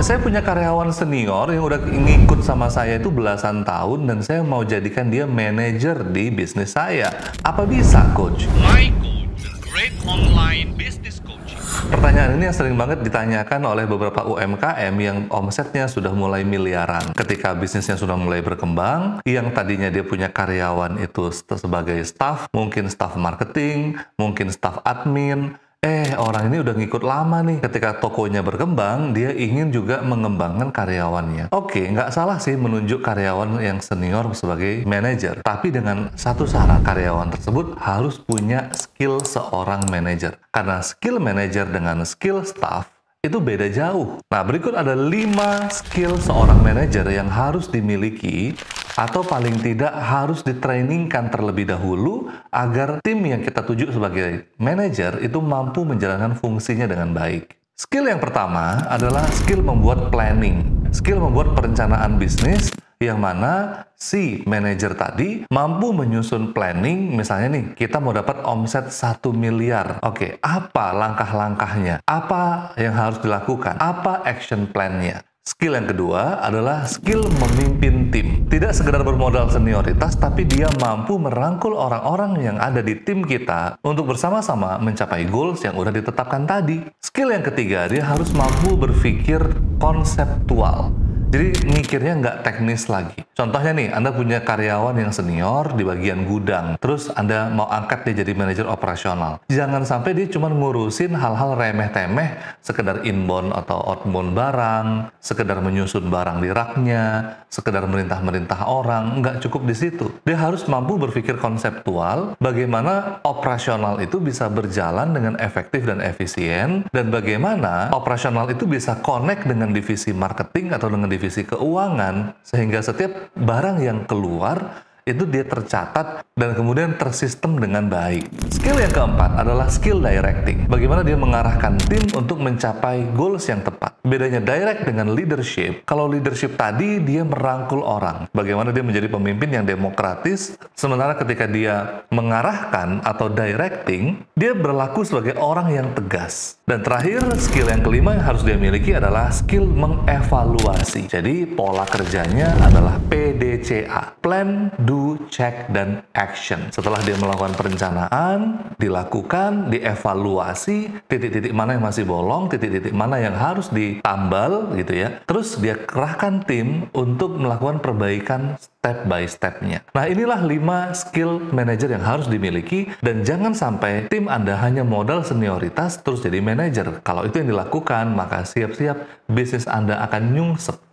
Saya punya karyawan senior yang udah ngikut sama saya itu belasan tahun dan saya mau jadikan dia manajer di bisnis saya. Apa bisa, Coach? My Coach, the great online business coaching. Pertanyaan ini yang sering banget ditanyakan oleh beberapa UMKM yang omsetnya sudah mulai miliaran. Ketika bisnisnya sudah mulai berkembang, yang tadinya dia punya karyawan itu sebagai staff, mungkin staff marketing, mungkin staff admin, orang ini udah ngikut lama nih. Ketika tokonya berkembang, dia ingin juga mengembangkan karyawannya. Oke, nggak salah sih menunjuk karyawan yang senior sebagai manajer. Tapi dengan satu syarat, karyawan tersebut harus punya skill seorang manajer. Karena skill manajer dengan skill staff itu beda jauh. Nah, berikut ada 5 skill seorang manajer yang harus dimiliki atau paling tidak harus ditrainingkan terlebih dahulu agar tim yang kita tuju sebagai manajer itu mampu menjalankan fungsinya dengan baik. Skill yang pertama adalah skill membuat planning, skill membuat perencanaan bisnis yang mana si manajer tadi mampu menyusun planning. Misalnya nih, kita mau dapat omset 1 miliar. Oke, apa langkah-langkahnya? Apa yang harus dilakukan? Apa action plan-nya? Skill yang kedua adalah skill memimpin tim. Tidak sekedar bermodal senioritas, tapi dia mampu merangkul orang-orang yang ada di tim kita untuk bersama-sama mencapai goals yang udah ditetapkan tadi. Skill yang ketiga, dia harus mampu berpikir konseptual. Jadi mikirnya nggak teknis lagi. Contohnya nih, Anda punya karyawan yang senior di bagian gudang, terus Anda mau angkat dia jadi manajer operasional. Jangan sampai dia cuma ngurusin hal-hal remeh-temeh, sekedar inbound atau outbound barang, sekedar menyusun barang di raknya, sekedar merintah-merintah orang, nggak cukup di situ. Dia harus mampu berpikir konseptual, bagaimana operasional itu bisa berjalan dengan efektif dan efisien, dan bagaimana operasional itu bisa connect dengan divisi marketing atau dengan divisi keuangan, sehingga setiap barang yang keluar itu dia tercatat dan kemudian tersistem dengan baik. Skill yang keempat adalah skill directing. Bagaimana dia mengarahkan tim untuk mencapai goals yang tepat. Bedanya direct dengan leadership, kalau leadership tadi dia merangkul orang. Bagaimana dia menjadi pemimpin yang demokratis, sementara ketika dia mengarahkan atau directing, dia berlaku sebagai orang yang tegas. Dan terakhir, skill yang kelima yang harus dia miliki adalah skill mengevaluasi. Jadi pola kerjanya adalah PDCA. Plan, do, check, dan action. Setelah dia melakukan perencanaan, dilakukan, dievaluasi, titik-titik mana yang masih bolong, titik-titik mana yang harus ditambal gitu ya. Terus dia kerahkan tim untuk melakukan perbaikan step by step-nya. Nah, inilah 5 skill manager yang harus dimiliki, dan jangan sampai tim Anda hanya modal senioritas terus jadi manajer. Kalau itu yang dilakukan, maka siap-siap bisnis Anda akan nyungsep.